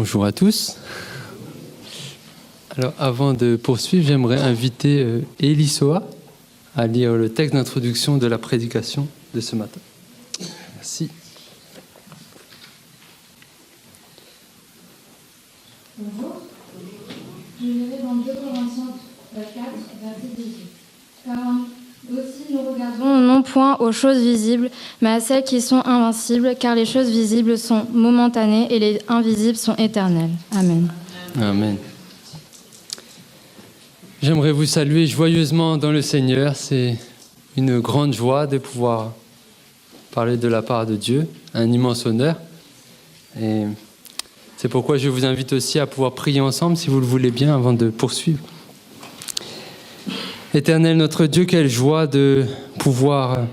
Bonjour à tous. Alors, avant de poursuivre, j'aimerais inviter Elisoa à lire le texte d'introduction de la prédication de ce matin. Merci. Bonjour. Je lirai dans 2 Corinthiens 4, verset 18. Car aussi nous regardons non point aux choses visibles, mais à celles qui sont invincibles, car les choses visibles sont momentanées et les invisibles sont éternelles. Amen. Amen. J'aimerais vous saluer joyeusement dans le Seigneur. C'est une grande joie de pouvoir parler de la part de Dieu, un immense honneur. Et c'est pourquoi je vous invite aussi à pouvoir prier ensemble, si vous le voulez bien, avant de poursuivre. Éternel notre Dieu, quelle joie de pouvoir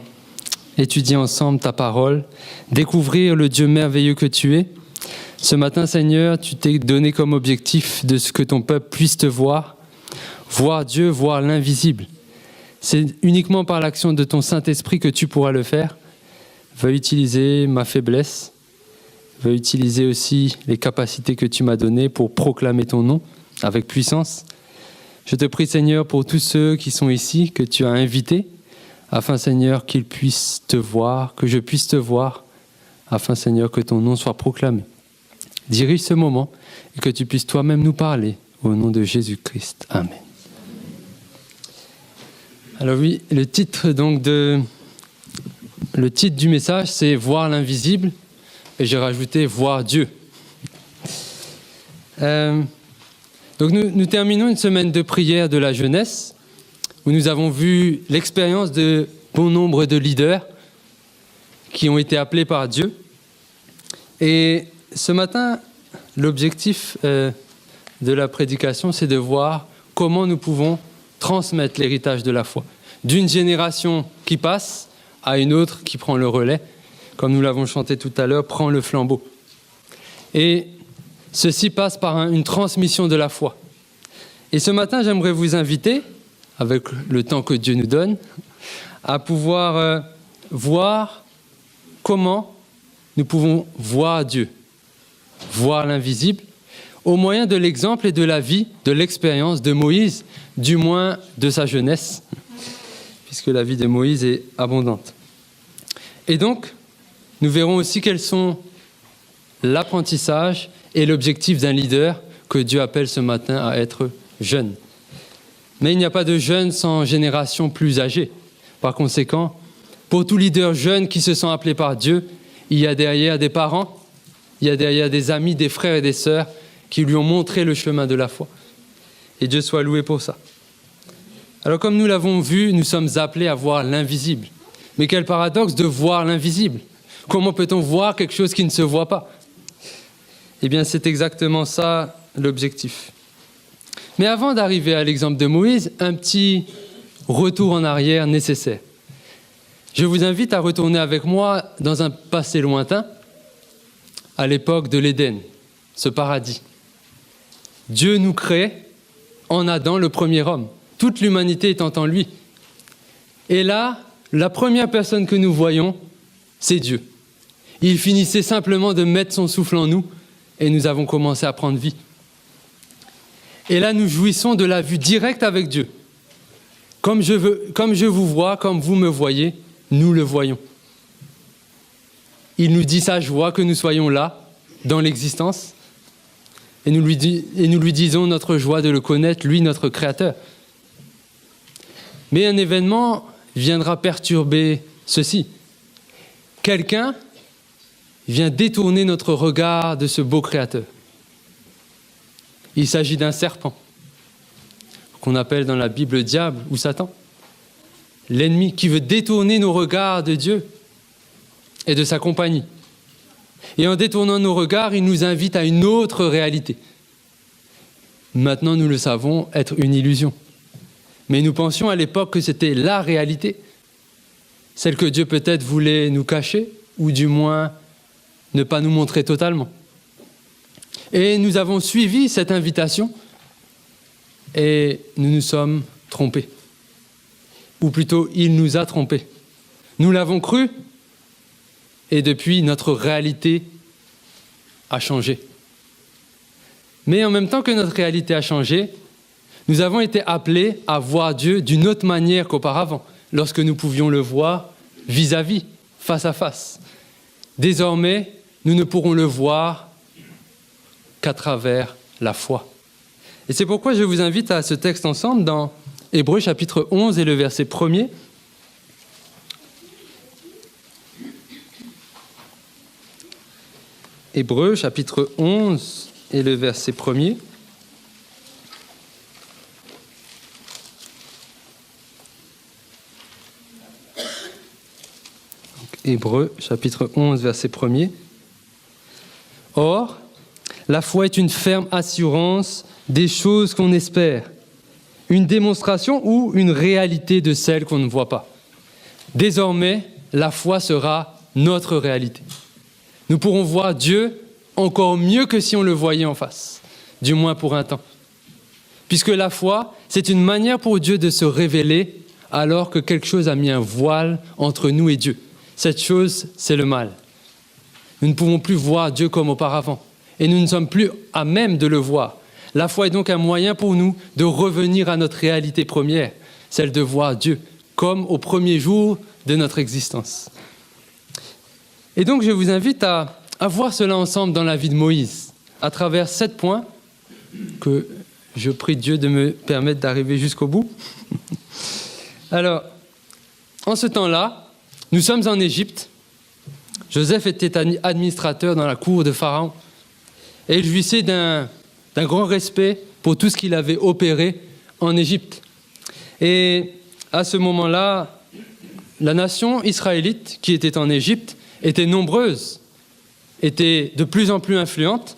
étudier ensemble ta parole, découvrir le Dieu merveilleux que tu es. Ce matin, Seigneur, tu t'es donné comme objectif de ce que ton peuple puisse te voir Dieu, voir l'invisible. C'est uniquement par l'action de ton Saint-Esprit que tu pourras le faire. Veuille utiliser ma faiblesse, veuille utiliser aussi les capacités que tu m'as données pour proclamer ton nom avec puissance. Je te prie, Seigneur, pour tous ceux qui sont ici, que tu as invités, afin, Seigneur, qu'ils puissent te voir, que je puisse te voir, afin, Seigneur, que ton nom soit proclamé. Dirige ce moment et que tu puisses toi-même nous parler, au nom de Jésus-Christ. Amen. Alors oui, le titre du message, c'est « Voir l'invisible » et j'ai rajouté « Voir Dieu ». Donc nous terminons une semaine de prière de la jeunesse où nous avons vu l'expérience de bon nombre de leaders qui ont été appelés par Dieu. Et ce matin, l'objectif de la prédication, c'est de voir comment nous pouvons transmettre l'héritage de la foi d'une génération qui passe à une autre qui prend le relais, comme nous l'avons chanté tout à l'heure, prend le flambeau. Et ceci passe par une transmission de la foi. Et ce matin, j'aimerais vous inviter, avec le temps que Dieu nous donne, à pouvoir voir comment nous pouvons voir Dieu, voir l'invisible, au moyen de l'exemple et de la vie, de l'expérience de Moïse, du moins de sa jeunesse, puisque la vie de Moïse est abondante. Et donc, nous verrons aussi quels sont l'apprentissage et l'objectif d'un leader que Dieu appelle ce matin à être jeune. Mais il n'y a pas de jeune sans génération plus âgée. Par conséquent, pour tout leader jeune qui se sent appelé par Dieu, il y a derrière des parents, il y a derrière des amis, des frères et des sœurs qui lui ont montré le chemin de la foi. Et Dieu soit loué pour ça. Alors comme nous l'avons vu, nous sommes appelés à voir l'invisible. Mais quel paradoxe de voir l'invisible. Comment peut-on voir quelque chose qui ne se voit pas ? Eh bien, c'est exactement ça l'objectif. Mais avant d'arriver à l'exemple de Moïse, un petit retour en arrière nécessaire. Je vous invite à retourner avec moi dans un passé lointain, à l'époque de l'Éden, ce paradis. Dieu nous crée en Adam, le premier homme, toute l'humanité étant en lui. Et là, la première personne que nous voyons, c'est Dieu. Il finissait simplement de mettre son souffle en nous et nous avons commencé à prendre vie. Et là, nous jouissons de la vue directe avec Dieu. Comme je vous vois, comme vous me voyez, nous le voyons. Il nous dit sa joie que nous soyons là, dans l'existence, et nous lui disons notre joie de le connaître, lui, notre Créateur. Mais un événement viendra perturber ceci. Quelqu'un vient détourner notre regard de ce beau Créateur. Il s'agit d'un serpent, qu'on appelle dans la Bible le diable ou Satan. L'ennemi qui veut détourner nos regards de Dieu et de sa compagnie. Et en détournant nos regards, il nous invite à une autre réalité. Maintenant, nous le savons, être une illusion. Mais nous pensions à l'époque que c'était la réalité, celle que Dieu peut-être voulait nous cacher, ou du moins ne pas nous montrer totalement. Et nous avons suivi cette invitation et nous nous sommes trompés. Ou plutôt, il nous a trompés. Nous l'avons cru et depuis, notre réalité a changé. Mais en même temps que notre réalité a changé, nous avons été appelés à voir Dieu d'une autre manière qu'auparavant, lorsque nous pouvions le voir vis-à-vis, face à face. Désormais, nous ne pourrons le voir qu'à travers la foi. Et c'est pourquoi je vous invite à ce texte ensemble dans Hébreux chapitre 11 et le verset 1er. Hébreux chapitre 11 et le verset 1er. Hébreux chapitre 11 verset 1er. Or, la foi est une ferme assurance des choses qu'on espère, une démonstration ou une réalité de celles qu'on ne voit pas. Désormais, la foi sera notre réalité. Nous pourrons voir Dieu encore mieux que si on le voyait en face, du moins pour un temps. Puisque la foi, c'est une manière pour Dieu de se révéler alors que quelque chose a mis un voile entre nous et Dieu. Cette chose, c'est le mal. Nous ne pouvons plus voir Dieu comme auparavant et nous ne sommes plus à même de le voir. La foi est donc un moyen pour nous de revenir à notre réalité première, celle de voir Dieu comme au premier jour de notre existence. Et donc je vous invite à voir cela ensemble dans la vie de Moïse, à travers 7 points que je prie Dieu de me permettre d'arriver jusqu'au bout. Alors, en ce temps-là, nous sommes en Égypte. Joseph était administrateur dans la cour de Pharaon et il jouissait d'un grand respect pour tout ce qu'il avait opéré en Égypte. Et à ce moment-là, la nation israélite qui était en Égypte était nombreuse, était de plus en plus influente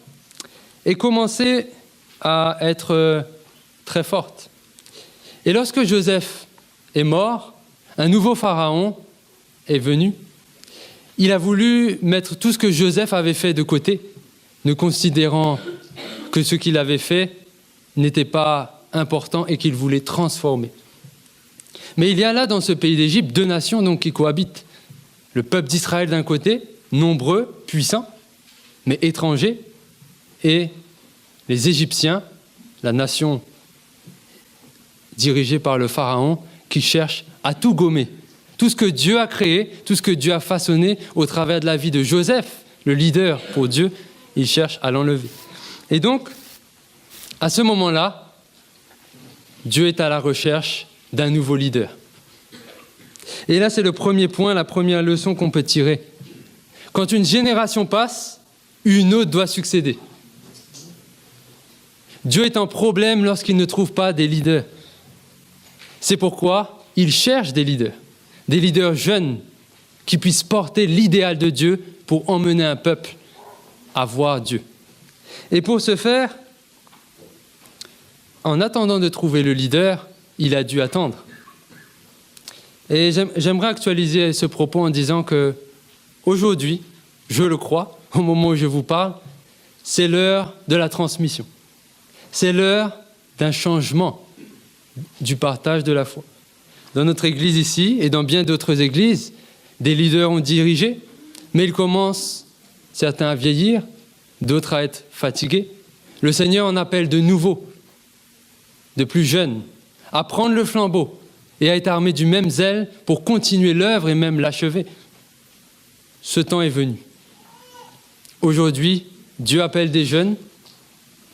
et commençait à être très forte. Et lorsque Joseph est mort, un nouveau pharaon est venu. Il a voulu mettre tout ce que Joseph avait fait de côté, ne considérant que ce qu'il avait fait n'était pas important et qu'il voulait transformer. Mais il y a là, dans ce pays d'Égypte, 2 nations donc, qui cohabitent. Le peuple d'Israël d'un côté, nombreux, puissants, mais étrangers, et les Égyptiens, la nation dirigée par le pharaon, qui cherche à tout gommer. Tout ce que Dieu a créé, tout ce que Dieu a façonné au travers de la vie de Joseph, le leader pour Dieu, il cherche à l'enlever. Et donc, à ce moment-là, Dieu est à la recherche d'un nouveau leader. Et là, c'est le premier point, la première leçon qu'on peut tirer. Quand une génération passe, une autre doit succéder. Dieu est en problème lorsqu'il ne trouve pas des leaders. C'est pourquoi il cherche des leaders jeunes qui puissent porter l'idéal de Dieu pour emmener un peuple à voir Dieu. Et pour ce faire, en attendant de trouver le leader, il a dû attendre. Et j'aimerais actualiser ce propos en disant que aujourd'hui, je le crois, au moment où je vous parle, c'est l'heure de la transmission. C'est l'heure d'un changement du partage de la foi. Dans notre église ici et dans bien d'autres églises, des leaders ont dirigé, mais ils commencent, certains à vieillir, d'autres à être fatigués. Le Seigneur en appelle de nouveaux, de plus jeunes, à prendre le flambeau et à être armés du même zèle pour continuer l'œuvre et même l'achever. Ce temps est venu. Aujourd'hui, Dieu appelle des jeunes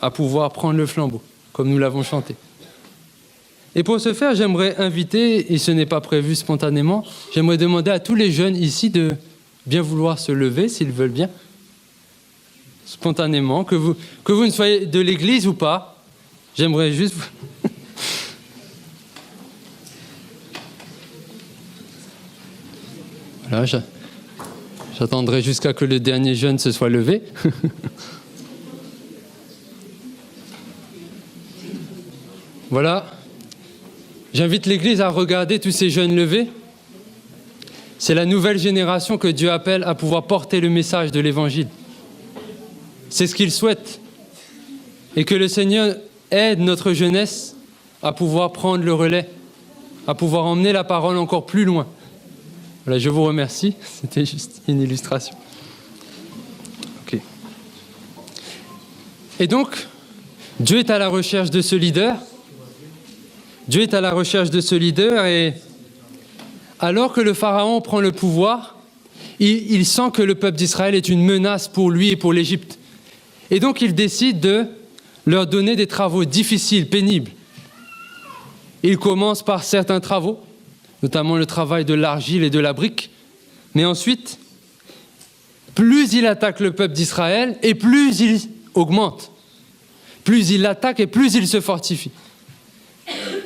à pouvoir prendre le flambeau, comme nous l'avons chanté. Et pour ce faire, j'aimerais inviter, et ce n'est pas prévu spontanément, j'aimerais demander à tous les jeunes ici de bien vouloir se lever, s'ils veulent bien, spontanément, que vous ne soyez de l'église ou pas, j'aimerais juste... Voilà, j'attendrai jusqu'à que le dernier jeune se soit levé. Voilà. J'invite l'Église à regarder tous ces jeunes levés. C'est la nouvelle génération que Dieu appelle à pouvoir porter le message de l'Évangile. C'est ce qu'il souhaite. Et que le Seigneur aide notre jeunesse à pouvoir prendre le relais, à pouvoir emmener la parole encore plus loin. Voilà, je vous remercie. C'était juste une illustration. Ok. Et donc, Dieu est à la recherche de ce leader. Dieu est à la recherche de ce leader et alors que le Pharaon prend le pouvoir, il sent que le peuple d'Israël est une menace pour lui et pour l'Égypte. Et donc il décide de leur donner des travaux difficiles, pénibles. Il commence par certains travaux, notamment le travail de l'argile et de la brique. Mais ensuite, plus il attaque le peuple d'Israël et plus il augmente. Plus il l'attaque et plus il se fortifie.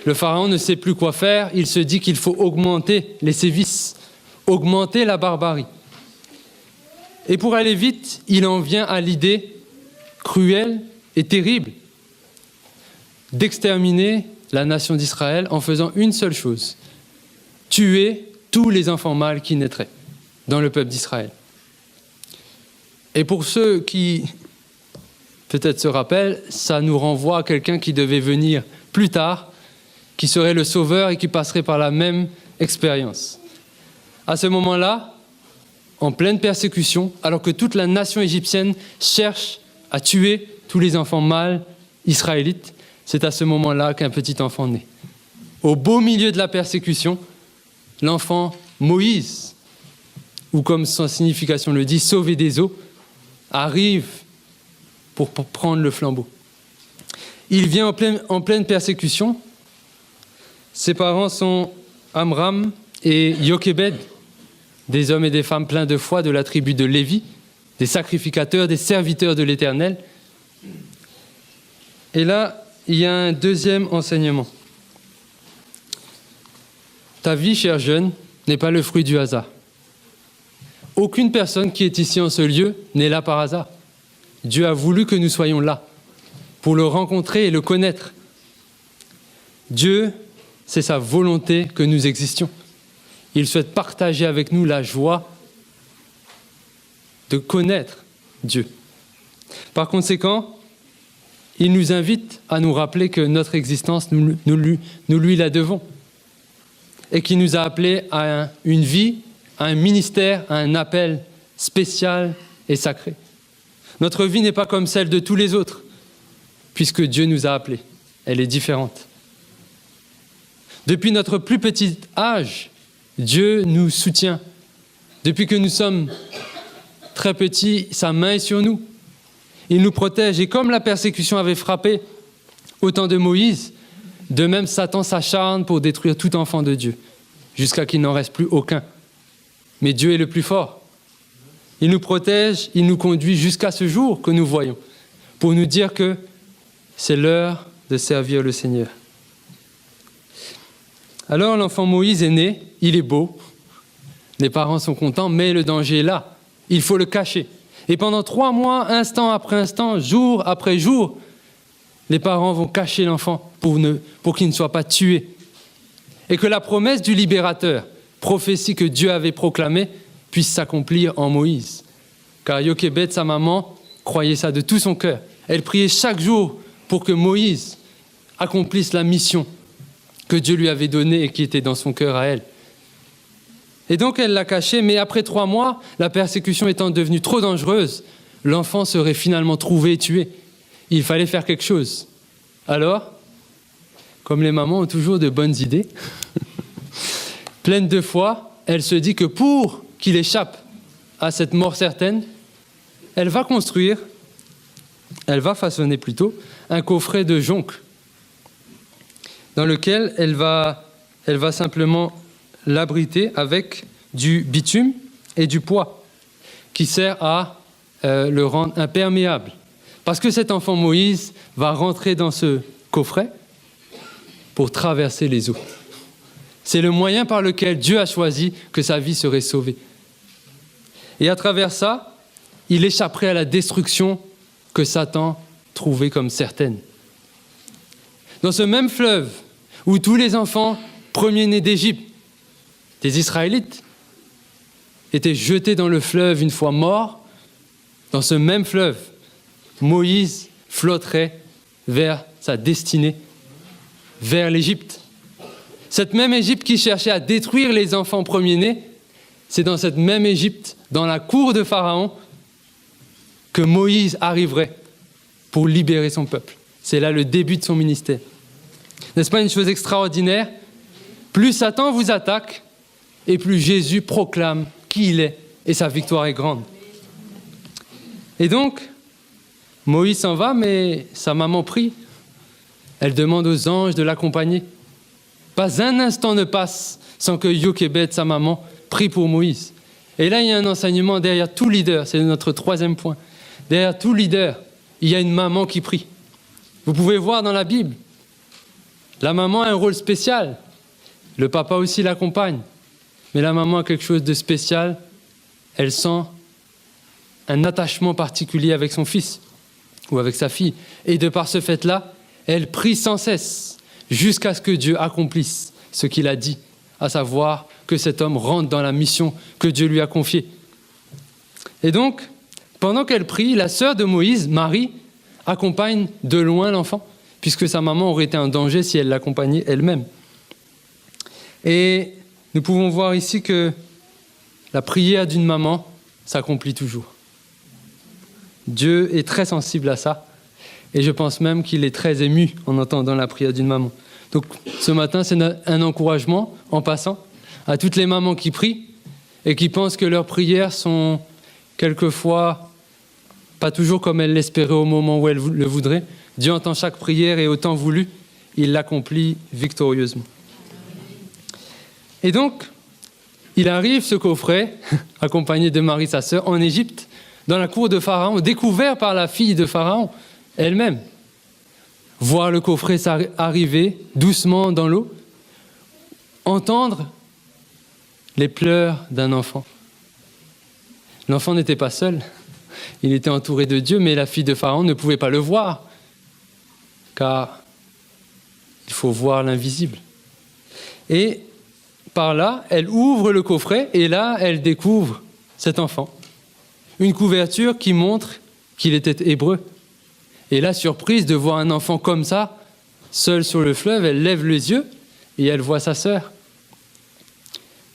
Le Pharaon ne sait plus quoi faire, il se dit qu'il faut augmenter les sévices, augmenter la barbarie. Et pour aller vite, il en vient à l'idée cruelle et terrible d'exterminer la nation d'Israël en faisant une seule chose, tuer tous les enfants mâles qui naîtraient dans le peuple d'Israël. Et pour ceux qui peut-être se rappellent, ça nous renvoie à quelqu'un qui devait venir plus tard, qui serait le sauveur et qui passerait par la même expérience. À ce moment-là, en pleine persécution, alors que toute la nation égyptienne cherche à tuer tous les enfants mâles israélites, c'est à ce moment-là qu'un petit enfant naît. Au beau milieu de la persécution, l'enfant Moïse, ou comme sa signification le dit, sauvé des eaux, arrive pour prendre le flambeau. Il vient en pleine persécution. Ses parents sont Amram et Jochebed, des hommes et des femmes pleins de foi de la tribu de Lévi, des sacrificateurs, des serviteurs de l'Éternel. Et là, il y a un deuxième enseignement. Ta vie, cher jeune, n'est pas le fruit du hasard. Aucune personne qui est ici en ce lieu n'est là par hasard. Dieu a voulu que nous soyons là pour le rencontrer et le connaître. Dieu, c'est sa volonté que nous existions. Il souhaite partager avec nous la joie de connaître Dieu. Par conséquent, il nous invite à nous rappeler que notre existence, nous lui la devons et qu'il nous a appelés à une vie, à un ministère, à un appel spécial et sacré. Notre vie n'est pas comme celle de tous les autres, puisque Dieu nous a appelés. Elle est différente. Depuis notre plus petit âge, Dieu nous soutient. Depuis que nous sommes très petits, sa main est sur nous. Il nous protège. Et comme la persécution avait frappé au temps de Moïse, de même Satan s'acharne pour détruire tout enfant de Dieu, jusqu'à qu'il n'en reste plus aucun. Mais Dieu est le plus fort. Il nous protège, il nous conduit jusqu'à ce jour que nous voyons, pour nous dire que c'est l'heure de servir le Seigneur. Alors l'enfant Moïse est né, il est beau, les parents sont contents, mais le danger est là, il faut le cacher. Et pendant 3 mois, instant après instant, jour après jour, les parents vont cacher l'enfant pour qu'il ne soit pas tué. Et que la promesse du libérateur, prophétie que Dieu avait proclamée, puisse s'accomplir en Moïse. Car Jochebed, sa maman, croyait ça de tout son cœur. Elle priait chaque jour pour que Moïse accomplisse la mission que Dieu lui avait donnée et qui était dans son cœur à elle. Et donc elle l'a caché, mais après 3 mois, la persécution étant devenue trop dangereuse, l'enfant serait finalement trouvé et tué. Il fallait faire quelque chose. Alors, comme les mamans ont toujours de bonnes idées, pleine de foi, elle se dit que pour qu'il échappe à cette mort certaine, elle va façonner plutôt, un coffret de jonc dans lequel elle va simplement l'abriter avec du bitume et du poids qui sert à le rendre imperméable. Parce que cet enfant Moïse va rentrer dans ce coffret pour traverser les eaux. C'est le moyen par lequel Dieu a choisi que sa vie serait sauvée. Et à travers ça, il échapperait à la destruction que Satan trouvait comme certaine. Dans ce même fleuve où tous les enfants premiers-nés d'Égypte, des Israélites, étaient jetés dans le fleuve une fois morts, dans ce même fleuve, Moïse flotterait vers sa destinée, vers l'Égypte. Cette même Égypte qui cherchait à détruire les enfants premiers-nés, c'est dans cette même Égypte, dans la cour de Pharaon, que Moïse arriverait pour libérer son peuple. C'est là le début de son ministère. N'est-ce pas une chose extraordinaire? Plus Satan vous attaque, et plus Jésus proclame qui il est, et sa victoire est grande. Et donc, Moïse s'en va, mais sa maman prie. Elle demande aux anges de l'accompagner. Pas un instant ne passe sans que Jochébed, sa maman, prie pour Moïse. Et là, il y a un enseignement derrière tout leader, c'est notre troisième point. Derrière tout leader, il y a une maman qui prie. Vous pouvez voir dans la Bible, la maman a un rôle spécial. Le papa aussi l'accompagne. Mais la maman a quelque chose de spécial. Elle sent un attachement particulier avec son fils ou avec sa fille. Et de par ce fait-là, elle prie sans cesse jusqu'à ce que Dieu accomplisse ce qu'il a dit, à savoir que cet homme rentre dans la mission que Dieu lui a confiée. Et donc, pendant qu'elle prie, la sœur de Moïse, Marie, accompagne de loin l'enfant, puisque sa maman aurait été en danger si elle l'accompagnait elle-même. Et nous pouvons voir ici que la prière d'une maman s'accomplit toujours. Dieu est très sensible à ça, et je pense même qu'il est très ému en entendant la prière d'une maman. Donc ce matin, c'est un encouragement, en passant, à toutes les mamans qui prient et qui pensent que leurs prières sont quelquefois pas toujours comme elles l'espéraient au moment où elles le voudraient. Dieu entend chaque prière et au temps voulu, il l'accomplit victorieusement. Et donc, il arrive, ce coffret, accompagné de Marie, sa sœur, en Égypte, dans la cour de Pharaon, découvert par la fille de Pharaon elle-même. Voir le coffret arriver doucement dans l'eau, entendre les pleurs d'un enfant. L'enfant n'était pas seul, il était entouré de Dieu, mais la fille de Pharaon ne pouvait pas le voir, car il faut voir l'invisible. Et par là, elle ouvre le coffret et là, elle découvre cet enfant. Une couverture qui montre qu'il était hébreu. Et là, surprise de voir un enfant comme ça, seul sur le fleuve, elle lève les yeux et elle voit sa sœur.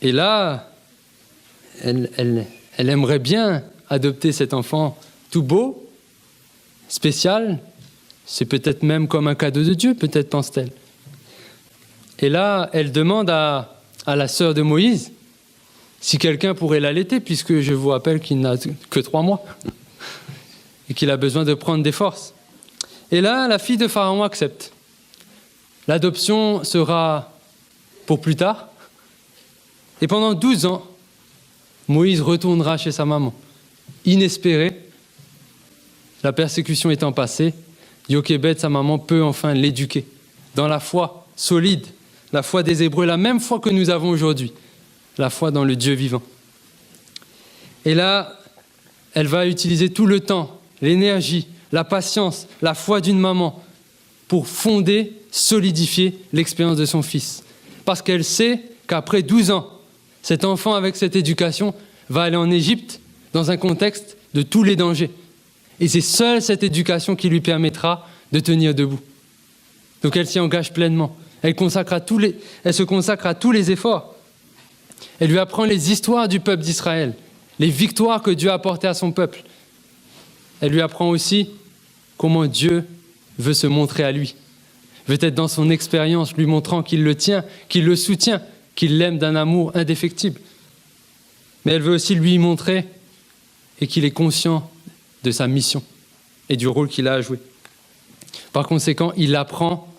Et là, elle aimerait bien adopter cet enfant tout beau, spécial. C'est peut-être même comme un cadeau de Dieu, peut-être pense-t-elle. Et là, elle demande à la sœur de Moïse si quelqu'un pourrait l'allaiter, puisque je vous rappelle qu'il n'a que 3 mois et qu'il a besoin de prendre des forces. Et là, la fille de Pharaon accepte. L'adoption sera pour plus tard. Et pendant 12 ans, Moïse retournera chez sa maman. Inespéré, la persécution étant passée, Jochébed, sa maman, peut enfin l'éduquer dans la foi solide, la foi des Hébreux, la même foi que nous avons aujourd'hui, la foi dans le Dieu vivant. Et là, elle va utiliser tout le temps, l'énergie, la patience, la foi d'une maman pour fonder, solidifier l'expérience de son fils. Parce qu'elle sait qu'après 12 ans, cet enfant avec cette éducation va aller en Égypte dans un contexte de tous les dangers. Et c'est seule cette éducation qui lui permettra de tenir debout. Donc elle s'y engage pleinement. Elle se consacre à tous les efforts. Elle lui apprend les histoires du peuple d'Israël, les victoires que Dieu a apportées à son peuple. Elle lui apprend aussi comment Dieu veut se montrer à lui. Veut être dans son expérience, lui montrant qu'il le tient, qu'il le soutient, qu'il l'aime d'un amour indéfectible. Mais elle veut aussi lui montrer et qu'il est conscient de sa mission et du rôle qu'il a à jouer. Par conséquent, il apprend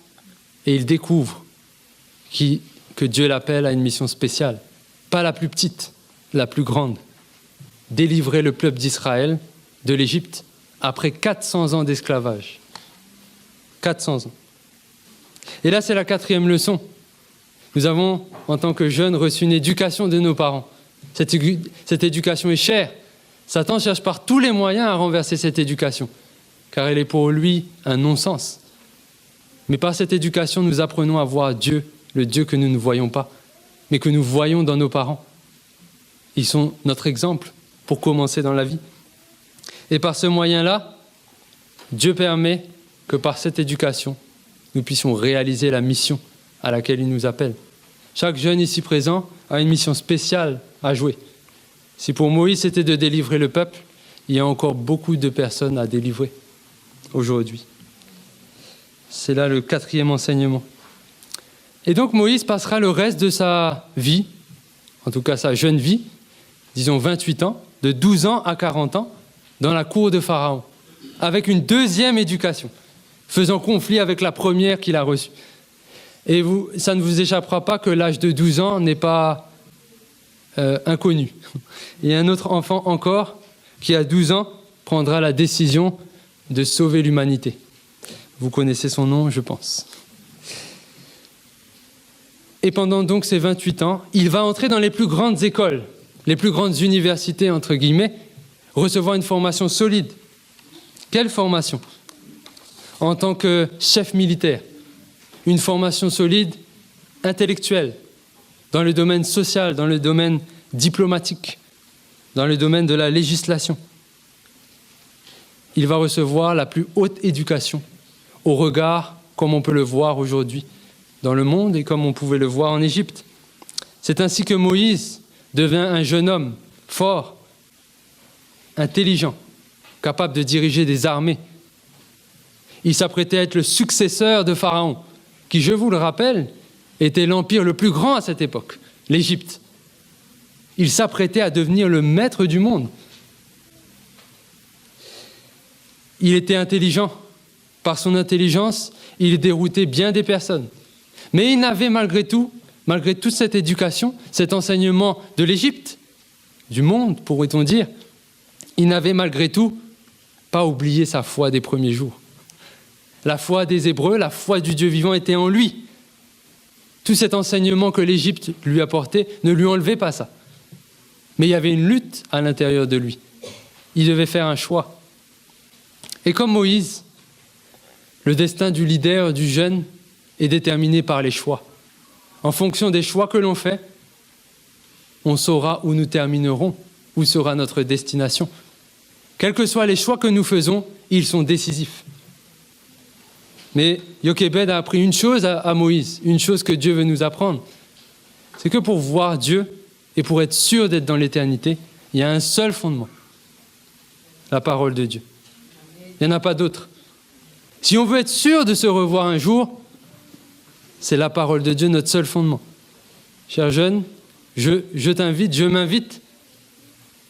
et il découvre que Dieu l'appelle à une mission spéciale. Pas la plus petite, la plus grande. Délivrer le peuple d'Israël de l'Égypte après 400 ans d'esclavage. 400 ans. Et là, c'est la 4e leçon. Nous avons, en tant que jeunes, reçu une éducation de nos parents. Cette éducation est chère. Satan cherche par tous les moyens à renverser cette éducation, car elle est pour lui un non-sens. Mais par cette éducation, nous apprenons à voir Dieu, le Dieu que nous ne voyons pas, mais que nous voyons dans nos parents. Ils sont notre exemple pour commencer dans la vie. Et par ce moyen-là, Dieu permet que par cette éducation, nous puissions réaliser la mission à laquelle il nous appelle. Chaque jeune ici présent a une mission spéciale à jouer. Si pour Moïse c'était de délivrer le peuple, il y a encore beaucoup de personnes à délivrer aujourd'hui. C'est là le 4e enseignement. Et donc Moïse passera le reste de sa vie, en tout cas sa jeune vie, disons 28 ans, de 12 ans à 40 ans, dans la cour de Pharaon, avec une 2e éducation, faisant conflit avec la première qu'il a reçue. Et ça ne vous échappera pas que l'âge de 12 ans n'est pas inconnu. Il y a un autre enfant encore qui, à 12 ans, prendra la décision de sauver l'humanité. Vous connaissez son nom, je pense. Et pendant donc ces 28 ans, il va entrer dans les plus grandes écoles, les plus grandes universités, entre guillemets, recevoir une formation solide. Quelle formation? En tant que chef militaire, une formation solide, intellectuelle, dans le domaine social, dans le domaine diplomatique, dans le domaine de la législation. Il va recevoir la plus haute éducation, au regard, comme on peut le voir aujourd'hui, dans le monde et comme on pouvait le voir en Égypte. C'est ainsi que Moïse devint un jeune homme fort, intelligent, capable de diriger des armées. Il s'apprêtait à être le successeur de Pharaon, qui, je vous le rappelle, était l'empire le plus grand à cette époque, l'Égypte. Il s'apprêtait à devenir le maître du monde. Il était intelligent. Par son intelligence, il déroutait bien des personnes. Mais il n'avait malgré toute cette éducation, cet enseignement de l'Égypte, du monde, pourrait-on dire, il n'avait malgré tout pas oublié sa foi des premiers jours. La foi des Hébreux, la foi du Dieu vivant était en lui. Tout cet enseignement que l'Égypte lui apportait ne lui enlevait pas ça. Mais il y avait une lutte à l'intérieur de lui. Il devait faire un choix. Et comme Moïse, le destin du leader, du jeune, est déterminé par les choix. En fonction des choix que l'on fait, on saura où nous terminerons, où sera notre destination. Quels que soient les choix que nous faisons, ils sont décisifs. Mais Jochebed a appris une chose à Moïse, une chose que Dieu veut nous apprendre. C'est que pour voir Dieu et pour être sûr d'être dans l'éternité, il y a un seul fondement, la parole de Dieu. Il n'y en a pas d'autre. Si on veut être sûr de se revoir un jour, c'est la parole de Dieu, notre seul fondement. Chers jeunes, je t'invite, je m'invite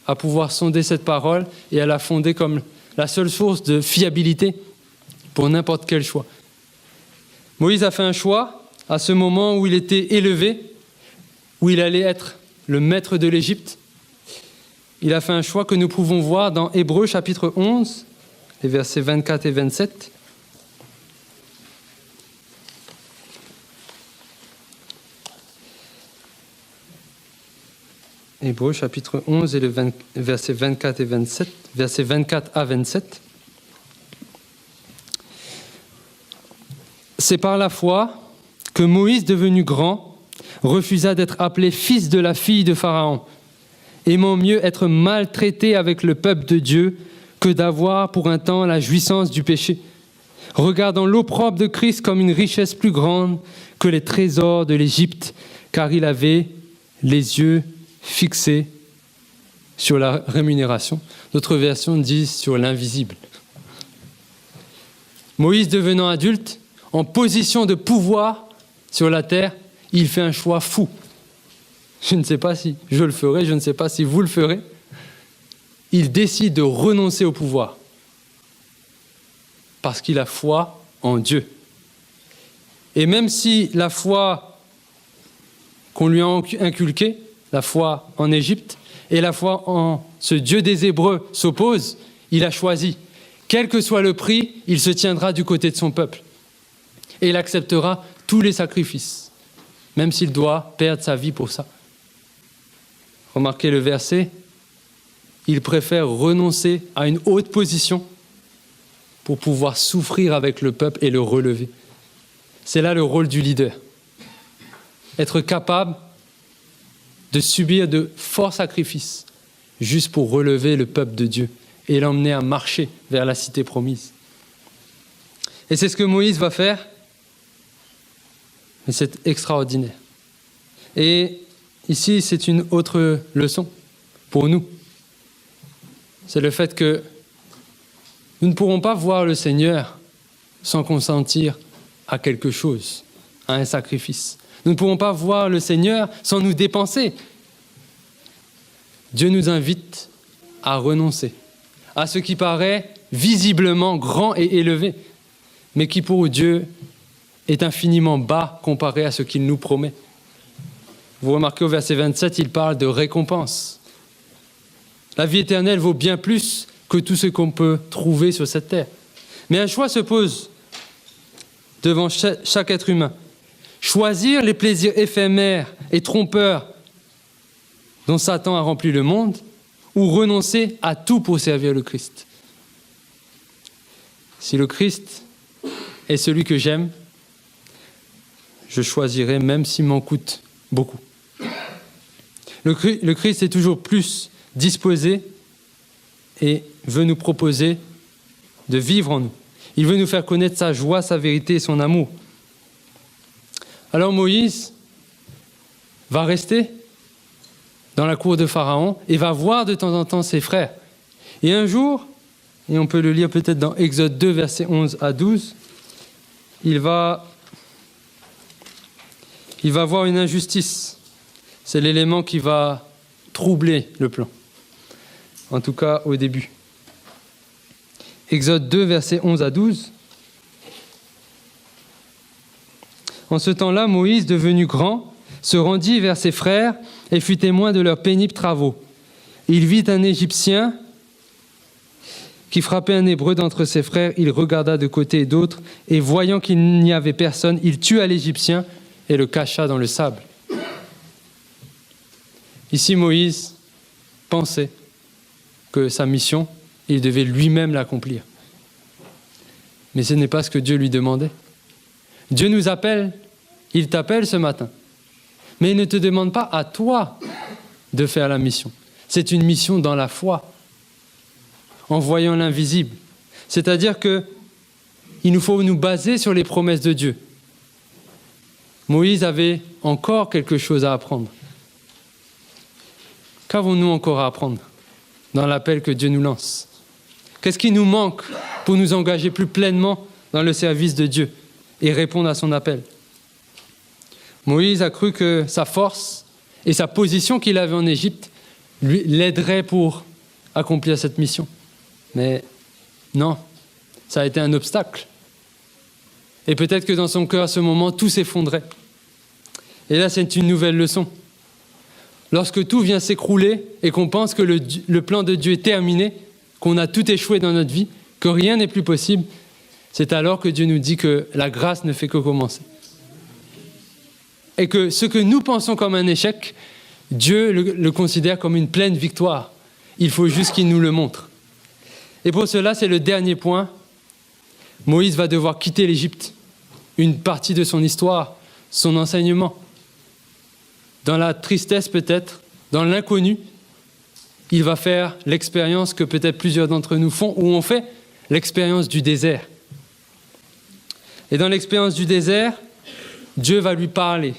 à pouvoir sonder cette parole et à la fonder comme la seule source de fiabilité pour n'importe quel choix. Moïse a fait un choix à ce moment où il était élevé, où il allait être le maître de l'Égypte. Il a fait un choix que nous pouvons voir dans Hébreux chapitre 11, les versets 24 et 27. Hébreux chapitre 11 et versets 24 et 27, versets 24 à 27. C'est par la foi que Moïse, devenu grand, refusa d'être appelé fils de la fille de Pharaon, aimant mieux être maltraité avec le peuple de Dieu que d'avoir pour un temps la jouissance du péché, regardant l'opprobre de Christ comme une richesse plus grande que les trésors de l'Égypte, car il avait les yeux fixés sur la rémunération. D'autres versions disent sur l'invisible. Moïse, devenant adulte, en position de pouvoir sur la terre, il fait un choix fou. Je ne sais pas si je le ferai, je ne sais pas si vous le ferez. Il décide de renoncer au pouvoir parce qu'il a foi en Dieu. Et même si la foi qu'on lui a inculquée, la foi en Égypte et la foi en ce Dieu des Hébreux s'opposent, il a choisi. Quel que soit le prix, il se tiendra du côté de son peuple. Et il acceptera tous les sacrifices, même s'il doit perdre sa vie pour ça. Remarquez le verset, il préfère renoncer à une haute position pour pouvoir souffrir avec le peuple et le relever. C'est là le rôle du leader. Être capable de subir de forts sacrifices juste pour relever le peuple de Dieu et l'emmener à marcher vers la cité promise. Et c'est ce que Moïse va faire. Mais c'est extraordinaire. Et ici, c'est une autre leçon pour nous. C'est le fait que nous ne pourrons pas voir le Seigneur sans consentir à quelque chose, à un sacrifice. Nous ne pouvons pas voir le Seigneur sans nous dépenser. Dieu nous invite à renoncer à ce qui paraît visiblement grand et élevé, mais qui pour Dieu est infiniment bas comparé à ce qu'il nous promet. Vous remarquez au verset 27, il parle de récompense. La vie éternelle vaut bien plus que tout ce qu'on peut trouver sur cette terre. Mais un choix se pose devant chaque être humain. Choisir les plaisirs éphémères et trompeurs dont Satan a rempli le monde, ou renoncer à tout pour servir le Christ. Si le Christ est celui que j'aime, je choisirai même s'il m'en coûte beaucoup. Le Christ est toujours plus disposé et veut nous proposer de vivre en nous. Il veut nous faire connaître sa joie, sa vérité et son amour. Alors Moïse va rester dans la cour de Pharaon et va voir de temps en temps ses frères. Et un jour, et on peut le lire peut-être dans Exode 2, versets 11 à 12, il va voir une injustice. C'est l'élément qui va troubler le plan. En tout cas, au début. Exode 2, versets 11 à 12. En ce temps-là, Moïse, devenu grand, se rendit vers ses frères et fut témoin de leurs pénibles travaux. Il vit un Égyptien qui frappait un Hébreu d'entre ses frères. Il regarda de côté et d'autre, et voyant qu'il n'y avait personne, il tua l'Égyptien et le cacha dans le sable. Ici, Moïse pensait que sa mission, il devait lui-même l'accomplir. Mais ce n'est pas ce que Dieu lui demandait. Dieu nous appelle, il t'appelle ce matin. Mais il ne te demande pas à toi de faire la mission. C'est une mission dans la foi, en voyant l'invisible. C'est-à-dire qu'il nous faut nous baser sur les promesses de Dieu. Moïse avait encore quelque chose à apprendre. Qu'avons-nous encore à apprendre dans l'appel que Dieu nous lance? Qu'est-ce qui nous manque pour nous engager plus pleinement dans le service de Dieu et répondre à son appel? Moïse a cru que sa force et sa position qu'il avait en Égypte l'aideraient pour accomplir cette mission. Mais non, ça a été un obstacle. Et peut-être que dans son cœur, à ce moment, tout s'effondrait. Et là, c'est une nouvelle leçon. Lorsque tout vient s'écrouler et qu'on pense que le plan de Dieu est terminé, qu'on a tout échoué dans notre vie, que rien n'est plus possible, c'est alors que Dieu nous dit que la grâce ne fait que commencer. Et que ce que nous pensons comme un échec, Dieu le considère comme une pleine victoire. Il faut juste qu'il nous le montre. Et pour cela, c'est le dernier point. Moïse va devoir quitter l'Égypte. Une partie de son histoire, son enseignement. Dans la tristesse peut-être, dans l'inconnu, il va faire l'expérience que peut-être plusieurs d'entre nous font ou ont fait, l'expérience du désert. Et dans l'expérience du désert, Dieu va lui parler.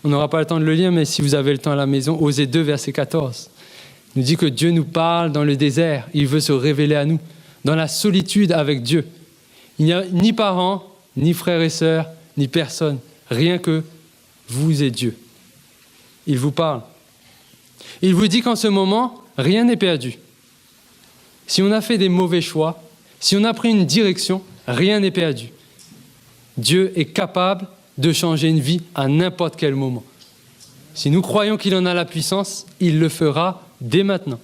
On n'aura pas le temps de le lire, mais si vous avez le temps à la maison, Osée 2, verset 14. Il nous dit que Dieu nous parle dans le désert. Il veut se révéler à nous, dans la solitude avec Dieu. Il n'y a ni parents, ni frères et sœurs, ni personne. Rien que vous et Dieu. Il vous parle. Il vous dit qu'en ce moment, rien n'est perdu. Si on a fait des mauvais choix, si on a pris une direction, rien n'est perdu. Dieu est capable de changer une vie à n'importe quel moment. Si nous croyons qu'il en a la puissance, il le fera dès maintenant.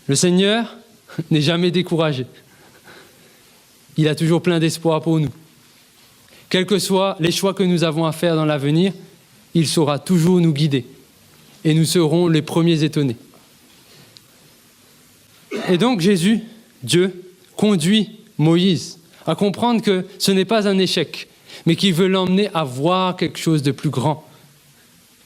Le Seigneur n'est jamais découragé. Il a toujours plein d'espoir pour nous. Quels que soient les choix que nous avons à faire dans l'avenir, il saura toujours nous guider. Et nous serons les premiers étonnés. Et donc Jésus, Dieu, conduit Moïse à comprendre que ce n'est pas un échec, mais qu'il veut l'emmener à voir quelque chose de plus grand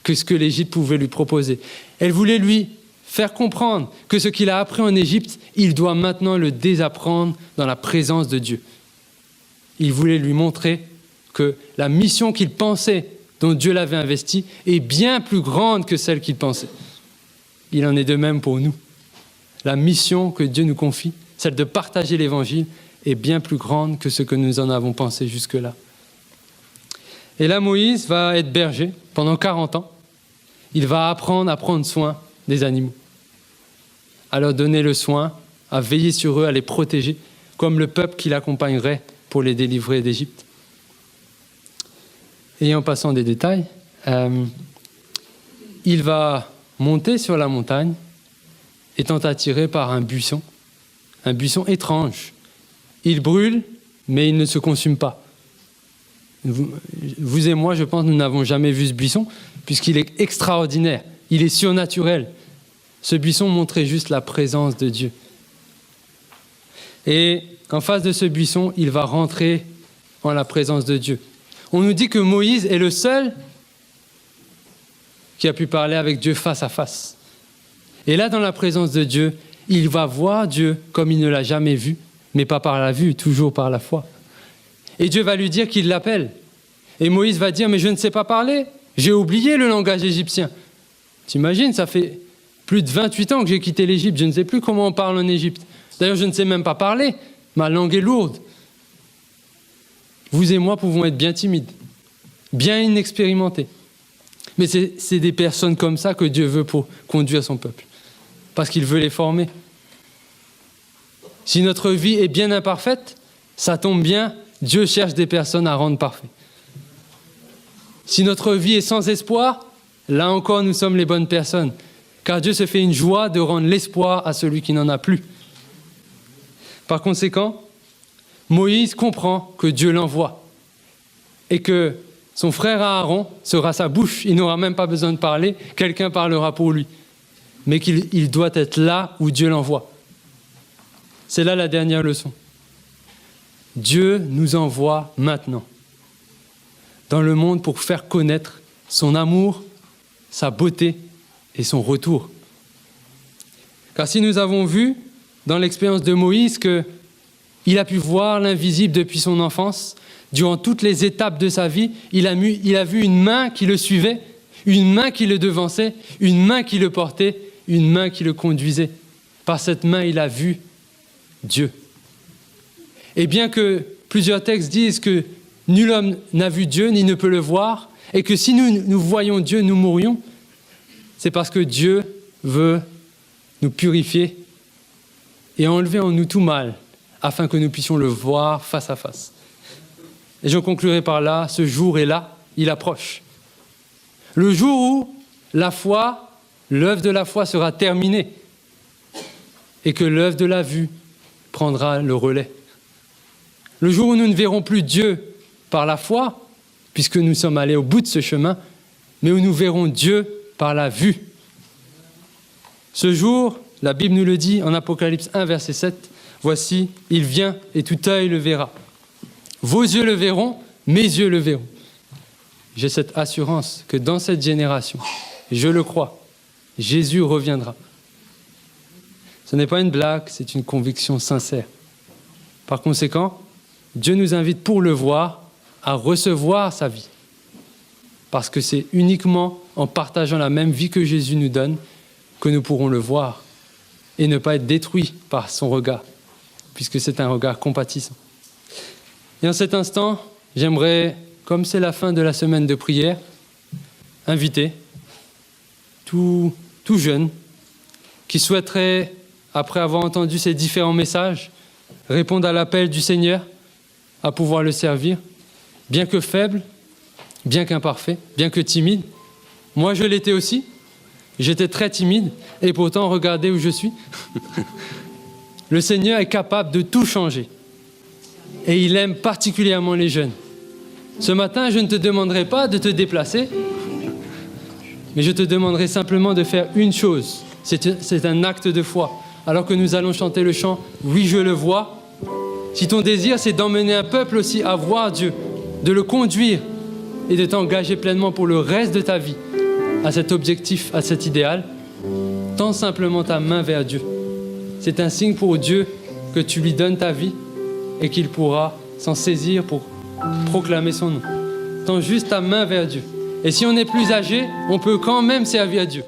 que ce que l'Égypte pouvait lui proposer. Elle voulait lui faire comprendre que ce qu'il a appris en Égypte, il doit maintenant le désapprendre dans la présence de Dieu. Il voulait lui montrer que la mission qu'il pensait, dont Dieu l'avait investie, est bien plus grande que celle qu'il pensait. Il en est de même pour nous. La mission que Dieu nous confie, celle de partager l'Évangile, est bien plus grande que ce que nous en avons pensé jusque-là. Et là, Moïse va être berger pendant 40 ans. Il va apprendre à prendre soin des animaux, à leur donner le soin, à veiller sur eux, à les protéger, comme le peuple qui l'accompagnerait pour les délivrer d'Égypte. Et en passant des détails, il va monter sur la montagne, étant attiré par un buisson étrange. Il brûle, mais il ne se consume pas. Vous et moi, je pense, nous n'avons jamais vu ce buisson, puisqu'il est extraordinaire, il est surnaturel. Ce buisson montrait juste la présence de Dieu. Et en face de ce buisson, il va rentrer en la présence de Dieu. On nous dit que Moïse est le seul qui a pu parler avec Dieu face à face. Et là, dans la présence de Dieu, il va voir Dieu comme il ne l'a jamais vu, mais pas par la vue, toujours par la foi. Et Dieu va lui dire qu'il l'appelle. Et Moïse va dire, mais je ne sais pas parler, j'ai oublié le langage égyptien. T'imagines, ça fait plus de 28 ans que j'ai quitté l'Égypte, je ne sais plus comment on parle en Égypte. D'ailleurs, je ne sais même pas parler, ma langue est lourde. Vous et moi pouvons être bien timides, bien inexpérimentés. Mais c'est des personnes comme ça que Dieu veut pour conduire son peuple, parce qu'il veut les former. Si notre vie est bien imparfaite, ça tombe bien, Dieu cherche des personnes à rendre parfaits. Si notre vie est sans espoir, là encore nous sommes les bonnes personnes, car Dieu se fait une joie de rendre l'espoir à celui qui n'en a plus. Par conséquent, Moïse comprend que Dieu l'envoie et que son frère Aaron sera sa bouche, il n'aura même pas besoin de parler, quelqu'un parlera pour lui, mais qu'il doit être là où Dieu l'envoie. C'est là la dernière leçon. Dieu nous envoie maintenant dans le monde pour faire connaître son amour, sa beauté et son retour. Car si nous avons vu dans l'expérience de Moïse qu'il a pu voir l'invisible depuis son enfance, durant toutes les étapes de sa vie, il a vu une main qui le suivait, une main qui le devançait, une main qui le portait, une main qui le conduisait. Par cette main, il a vu Dieu. Et bien que plusieurs textes disent que nul homme n'a vu Dieu ni ne peut le voir, et que si nous voyons Dieu, nous mourions, c'est parce que Dieu veut nous purifier et enlever en nous tout mal, afin que nous puissions le voir face à face. Et je conclurai par là, ce jour est là, il approche. Le jour où la foi, l'œuvre de la foi sera terminée et que l'œuvre de la vue prendra le relais. Le jour où nous ne verrons plus Dieu par la foi, puisque nous sommes allés au bout de ce chemin, mais où nous verrons Dieu par la vue. Ce jour, la Bible nous le dit en Apocalypse 1, verset 7, « Voici, il vient et tout œil le verra. Vos yeux le verront, mes yeux le verront. » J'ai cette assurance que dans cette génération, je le crois, Jésus reviendra. Ce n'est pas une blague, c'est une conviction sincère. Par conséquent, Dieu nous invite pour le voir à recevoir sa vie. Parce que c'est uniquement en partageant la même vie que Jésus nous donne que nous pourrons le voir et ne pas être détruits par son regard, puisque c'est un regard compatissant. Et en cet instant, j'aimerais, comme c'est la fin de la semaine de prière, inviter tout jeune qui souhaiterait, après avoir entendu ces différents messages, répondre à l'appel du Seigneur à pouvoir le servir, bien que faible, bien qu'imparfait, bien que timide. Moi, je l'étais aussi. J'étais très timide et pourtant, regardez où je suis. Le Seigneur est capable de tout changer et il aime particulièrement les jeunes. Ce matin, je ne te demanderai pas de te déplacer, mais je te demanderai simplement de faire une chose. C'est un acte de foi. Alors que nous allons chanter le chant « Oui, je le vois », si ton désir, c'est d'emmener un peuple aussi à voir Dieu, de le conduire et de t'engager pleinement pour le reste de ta vie à cet objectif, à cet idéal, tends simplement ta main vers Dieu. C'est un signe pour Dieu que tu lui donnes ta vie et qu'il pourra s'en saisir pour proclamer son nom. Tends juste ta main vers Dieu. Et si on est plus âgé, on peut quand même servir Dieu.